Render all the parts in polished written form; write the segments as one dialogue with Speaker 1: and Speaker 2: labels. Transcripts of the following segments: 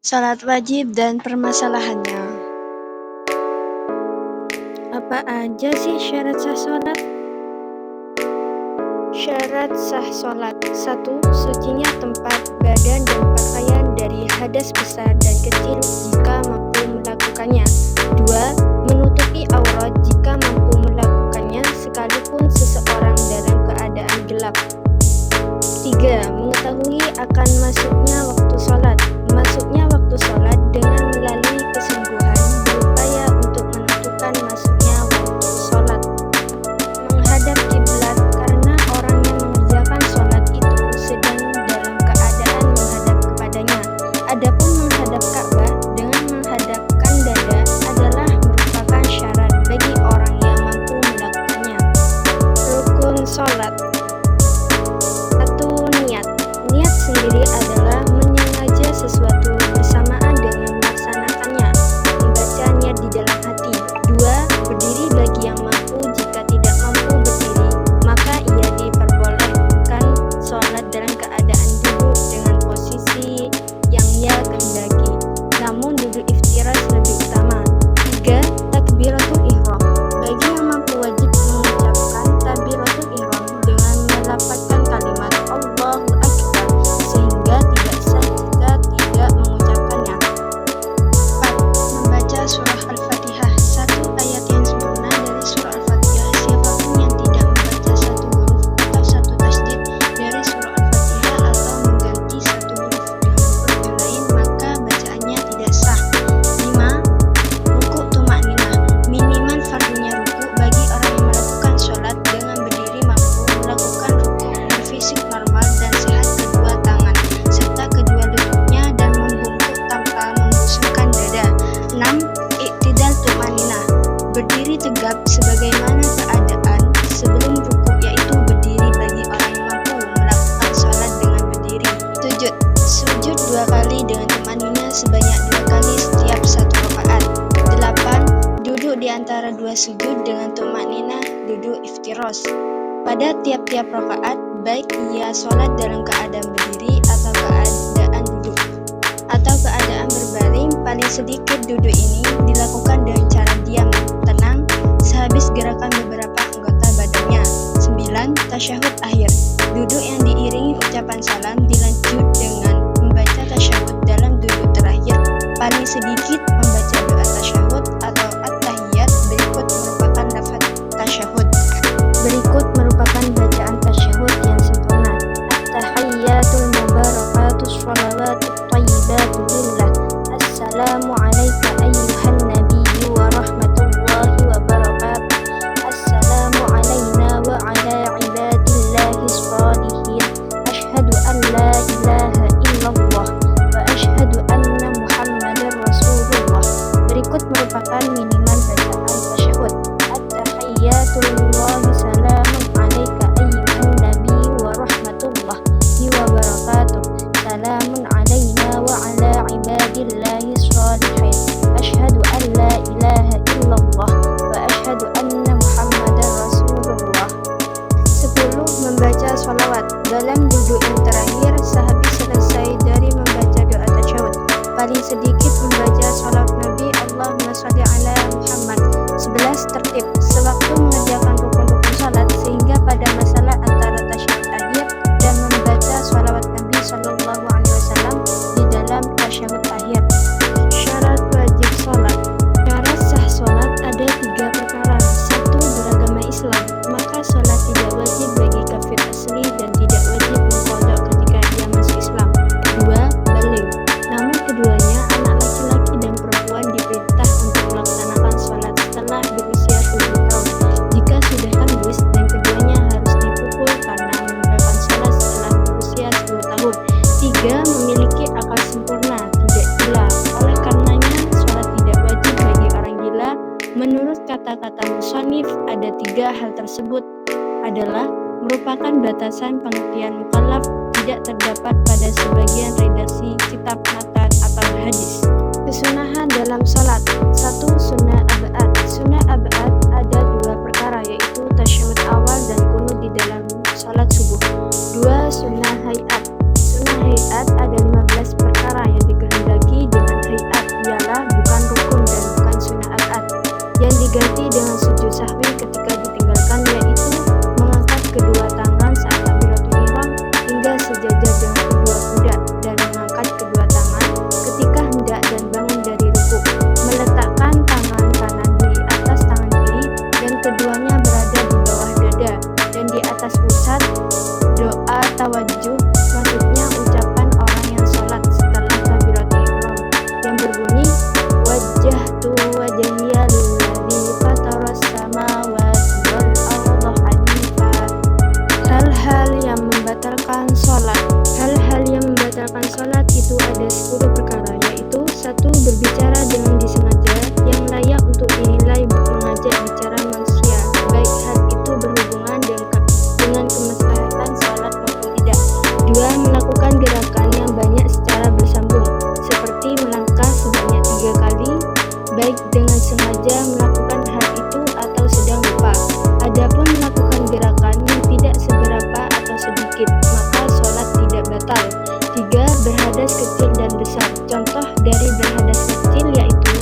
Speaker 1: Salat wajib dan permasalahannya.
Speaker 2: Apa aja sih syarat sah sholat? Syarat sah sholat: 1. Sucinya tempat, badan, dan pakaian dari hadas besar dan kecil jika mampu melakukannya. 2. Menutupi aurat jika mampu melakukannya sekalipun seseorang dalam keadaan gelap. 3. Mengetahui akan masuknya waktu sholat. Masuknya waktu sholat dengan melalui kesungguhan berupaya untuk menentukan masuknya waktu sholat. Menghadap kiblat karena orang yang mengerjakan sholat itu sedang dalam keadaan menghadap kepadanya. Adapun menghadap Ka'bah dengan menghadapkan dada adalah merupakan syarat bagi orang yang mampu melakukannya. Rukun sholat. 1. Niat. Niat sendiri adalah menyengaja sesuatu bersamaan dengan melaksanakannya. Membaca niat di dalam hati. 2. Berdiri bagi yang mampu. Jika tidak mampu berdiri, maka ia diperbolehkan sholat dalam keadaan duduk dengan posisi yang ia kehendaki, namun duduk iftiras lebih utama. 3. Takbiratul ihram. Bagi yang mampu wajib mengucapkan takbiratul ihram dengan melafazkan kalimat Allahu Akbar, sehingga tidak sah jika tidak mengucapkannya. 4. Membaca surah Al-Fatihah. Satu ayat yang sempurna dari surah Al-Fatihah. Siapapun yang tidak membaca satu huruf atau satu tasdid dari surah Al-Fatihah atau mengganti satu huruf dengan huruf yang lain, maka bacaannya tidak sah. 5. Ruku' tumakninah. Minimal fardunya ruku' bagi orang yang melakukan sholat dengan berdiri mampu melakukan ruku' berfisik normal dan sehat kedua tangan, serta kedua lututnya dan membungkuk tanpa membusungkan dada. 6. Iktidal tumakninah. Berdiri tegap sebagaimana keadaan sebelum ruku', yaitu berdiri bagi orang yang mampu melakukan sholat dengan berdiri. 7. Sujud 2 kali dengan tumakninah sebanyak 2 kali setiap 1 rakaat. 8. Duduk di antara 2 sujud dengan tumakninah duduk iftiros pada tiap-tiap rakaat, baik ia sholat dalam keadaan berdiri atau keadaan duduk atau keadaan berbaring. Paling sedikit duduk ini dilakukan dengan cara diam tenang sehabis gerakan beberapa anggota badannya. 9. Tasyahud akhir. Duduk yang diiringi ucapan salam dilanjut dengan membaca tasyahud dalam duduk terakhir. Paling sedikit membaca doa tasyahud atau at-tahiyyat. Berikut merupakan lafaz tasyahud. Berikut merupakan bacaan tasyahud yang sempurna. At-tahiyyatul mubarakatus shalawatut thayyibatu lillah. Assalamu alayka ayyuhan nabiyyu wa rahmatullahi wa barakatuh. Assalamu alayna wa ala ibadillahis shalihin. Ashhadu an la ilaha illallah wa ashhadu anna Muhammadar Rasulullah. Berikut merupakan minimal bacaan tasyahud. At-tahiyyatulillahi salamun alayka ayyuhan nabiyyu wa rahmatullahi wa barakatuh. Salamun alayna wa ala ibadillahis shalihin. Ashhadu an la ilaha illallah wa ashhadu anna Muhammadar Rasulullah. 10. Membaca sholawat. Dalam duduk yang terakhir sehabis selesai dari membaca doa tasyahud, paling sedikit membaca sholawat Nabi Allahumma sholli ala Muhammad. 11. Tertib. Sewaktu mengerjakan rukun-rukun sholat, sehingga pada masalah antara tasyahud akhir dan membaca sholawat Nabi Sallallahu Alaihi Wasallam di dalam tasyahud akhir. Syarat wajib sholat. Syarat sah sholat ada 3 perkara. 1. Beragama Islam, maka sholat tidak wajib bagi kafir asli dan tidak wajib mengqadha ketika dia masuk Islam. 2. Baligh, namun keduanya anak laki-laki dan perempuan diperintah untuk melaksanakan sholat setelah berusia 7 tahun. Jika sudah tembus, dan keduanya harus dipukul karena meninggalkan sholat setelah berusia 10 tahun. 3. Memiliki akal sempurna, tidak gila. Oleh karenanya sholat tidak wajib bagi orang gila. Menurut kata-kata musannif, ada 3 hal tersebut adalah merupakan batasan pengertian mukallaf, tidak terdapat pada sebagian redaksi kitab matan atau hadis. Kesunahan dalam sholat. 1. Sunnah ab'ad. Sunnah ab'ad ada 2 perkara, yaitu tasyahud awal dan qunut di dalam sholat subuh. 2. Sunnah hayat. Sunnah hayat ada 15 perkara yang dikehendaki dengan berbicara dengan disengaja yang layak untuk dinilai mengajak bicara manusia, baik hal itu berhubungan dengan kemaslahatan sholat maupun tidak. 2. Melakukan gerakan yang banyak secara bersambung, seperti melangkah sebanyak 3 kali, baik dengan sengaja melakukan hal itu atau sedang lupa. Adapun melakukan gerakan yang tidak seberapa atau sedikit, maka sholat tidak batal. 3. Berhadas kecil dan besar. Contoh dari berhadas kecil yaitu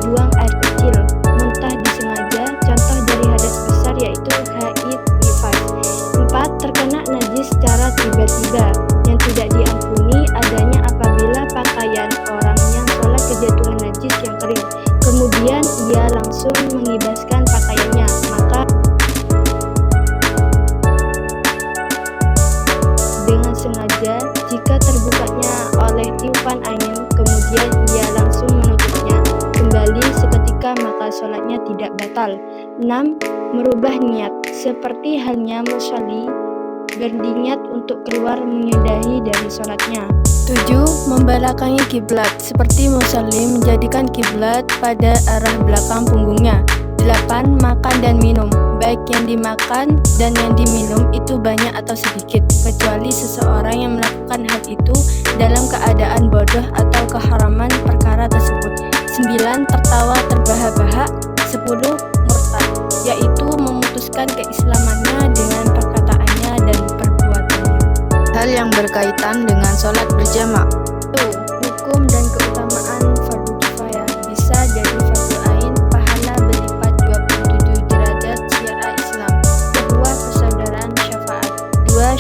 Speaker 2: buang air kecil, muntah disengaja. Contoh dari hadas besar yaitu haid nifas. 4. Terkena najis secara tiba-tiba, yang tidak diampuni adanya apabila pakaian orang yang sholat kejatuhan najis yang kering, kemudian ia langsung mengibaskan pakaiannya, maka dengan sengaja jika terbukanya oleh tiupan angin kemudian ia langsung menutupnya kembali seketika, maka sholatnya tidak batal. 6. Merubah niat, seperti halnya musolli berniat untuk keluar menyudahi dari sholatnya. 7. Membelakangi kiblat, seperti musolli menjadikan kiblat pada arah belakang punggungnya. 8. Makan dan minum, baik yang dimakan dan yang diminum itu banyak atau sedikit, kecuali seseorang yang melakukan hal itu dalam keadaan bodoh atau keharaman perkara tersebut. 9. Tertawa terbahak-bahak. 10. Murtad, yaitu memutuskan keislamannya dengan perkataannya dan perbuatannya.
Speaker 1: Hal yang berkaitan dengan sholat berjamaah.
Speaker 2: Hukum dan keutamaan fardu kifayah. Bisa jadi fardu ain, pahala berlipat 27 derajat syiar Islam. Kedua, persaudaraan syafaat. 2.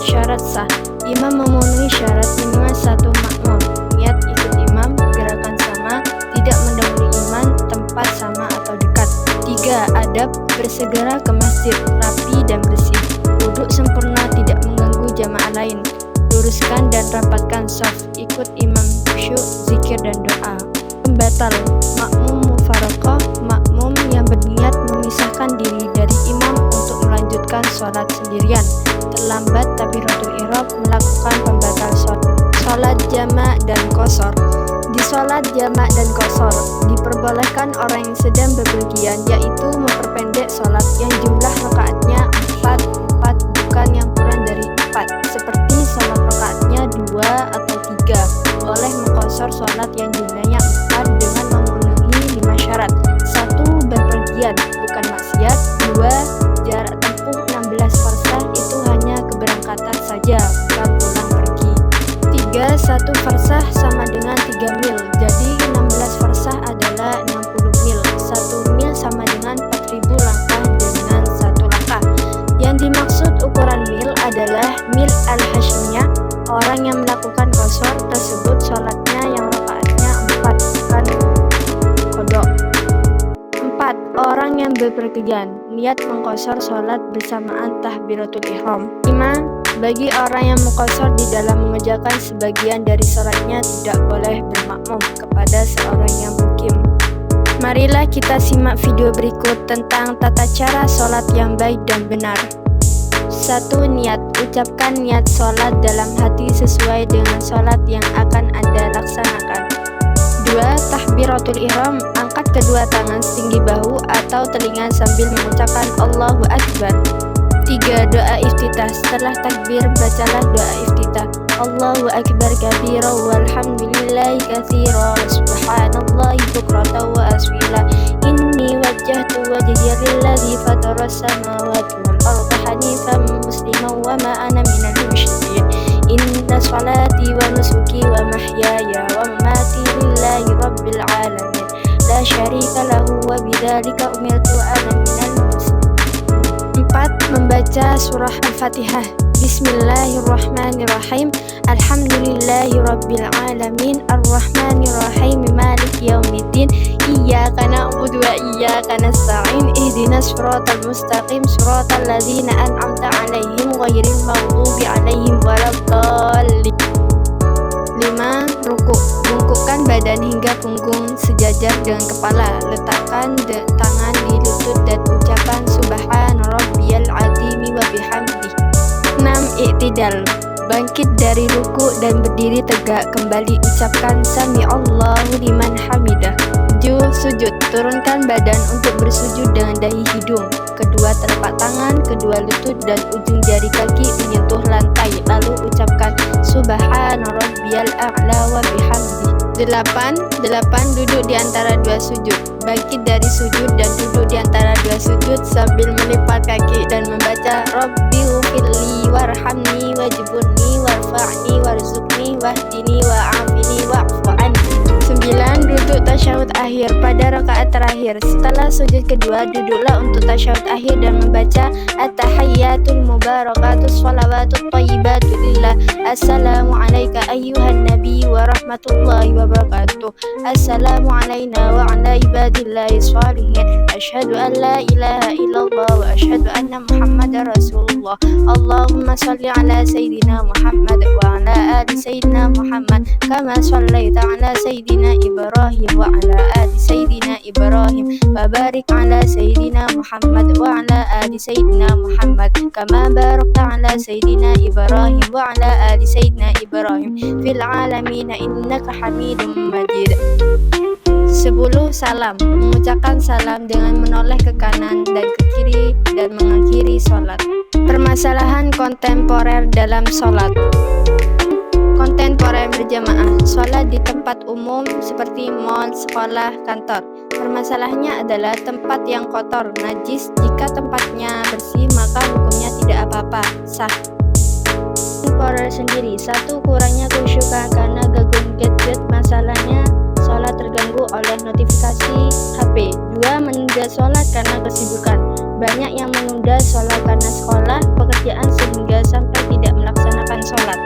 Speaker 2: Syarat sah. Imam memenuhi syarat minimal 1 makmum, niat ikut imam, gerakan sama, tidak mendahului imam, tempat sama atau dekat. 3. Adab, bersegera ke masjid, rapi dan bersih, wudhu sempurna, tidak mengganggu jamaah lain, luruskan dan rapatkan shaf, ikut imam, khusyuk, zikir dan doa. Pembatal, makmum mufaraqah, makmum yang berniat memisahkan diri dari imam untuk melanjutkan sholat sendirian. Terlambat takbiratul ihram, melakukan pembatal sholat jamak dan qashar. Di sholat jamak dan qashar diperbolehkan orang yang sedang bepergian, yaitu memperpendek sholat yang jumlah rakaatnya 4 bukan yang kurang dari 4, seperti sholat rakaatnya 2 atau 3. Boleh mengqashar sholat yang jumlahnya 4 dengan memenuhi 5 syarat. 1. Bepergian, bukan maksiat. 2. Jarak tempuh 16 farsah, itu hanya keberangkatan saja, bukan pulang pergi. 3. 1 farsah sama dengan 3 mil, jadi 16 farsah adalah 60 mil. 1 mil sama dengan 4000 langkah dengan 1 langkah. Yang dimaksud ukuran mil adalah mil al-hashmiyah. Orang yang melakukan qashar tersebut sholatnya yang rakaatnya 4, bukan qadha. 4. Orang yang bepergian, niat mengqashar sholat bersamaan takbiratul ihram. 5. Bagi orang yang mengqashar di dalam mengerjakan sebagian dari sholatnya tidak boleh bermakmum kepada seorang yang mukim. Marilah kita simak video berikut tentang tata cara sholat yang baik dan benar. 1. Niat, ucapkan niat sholat dalam hati sesuai dengan sholat yang akan Anda laksanakan. 2. Takbiratul ihram, angkat kedua tangan setinggi bahu atau telinga sambil mengucapkan Allahu Akbar. 3. Doa iftitah, setelah takbir bacalah doa iftitah. Allahu Akbar kabira walhamdulillahi katsira subhanallahi bukratan wa aswila. Inni wajjahtu wajhiya lilladzi fatara samawati wal arda hanifan musliman wa ma ana minal musyrikin. Inna salati wa nusuki wa mahyaya wa mamati lillahi rabbil alamin la syarika lahu wa bidzalika umirtu wa ana minal muslimin. 4. Membaca surah Al-Fatihah. Bismillahirrahmanirrahim. Alhamdulillahi rabbil alamin. Ar-Rahmanirrahim. Malik yaumiddin. Iyyaka na'budu wa iyyaka nasta'in. Ihdinas siratal mustaqim. Siratal ladzina an'amta 'alaihim ghairil maghdubi 'alaihim waladdallin. 5. Rukuk. Bungkukkan badan hingga punggung sejajar dengan kepala. Letakkan tangan di lutut dan ucapan Subhana rabbiyal azimi wa bihamdih. 6. I'tidal. Bangkit dari ruku dan berdiri tegak, kembali ucapkan Sami'allahu liman hamidah. 7. Sujud, turunkan badan untuk bersujud dengan dahi hidung, kedua telapak tangan, kedua lutut dan ujung jari kaki menyentuh lantai, lalu ucapkan Subhana rabbiyal a'la wa bihamdih. 8. Duduk di antara dua sujud, bangkit dari sujud dan duduk di antara dua sujud sambil melipat kaki dan membaca Rabbighfirli warhamni wajburni warfa'ni warzuqni wahdini wa'afini wa'fu anni. 9. Duduk tasyahud akhir pada rakaat terakhir. Setelah sujud kedua, duduklah untuk tasyahud akhir dan membaca At-tahiyyatul mubarakatus shalawatut thayyibatu lillah. Assalamu alayka ayyuhan nabi wa rahmatullahi wa barakatuh. Assalamu alayna wa ala ibadillahi shalihin. Asyhadu an la ilaha illallah wa asyhadu anna muhammadar rasulullah. Allahumma salli ala sayyidina Muhammad wa ala ali sayyidina Muhammad kama sallaita ala sayyidina Ibrahim wa ala ali sayyidina Ibrahim wa barik ala sayyidina Muhammad wa ala ali sayyidina Muhammad kama barakta ala sayyidina Ibrahim wa ala ali sayyidina Ibrahim fil alamin innaka Hamidum Majid. 10. Salam, mengucapkan salam dengan menoleh ke kanan dan ke kiri dan mengakhiri sholat. Permasalahan kontemporer dalam sholat. Kontemporer berjamaah, sholat di tempat umum seperti mal, sekolah, kantor. Permasalahannya adalah tempat yang kotor, najis. Jika tempatnya bersih maka hukumnya tidak apa-apa, sah. Kontemporer sendiri, 1. Kurangnya khusyukan karena gangguan gadget, masalahnya sholat terganggu oleh notifikasi HP. 2. Menunda sholat karena kesibukan. Banyak yang menunda sholat karena sekolah, pekerjaan sehingga sampai tidak melaksanakan sholat.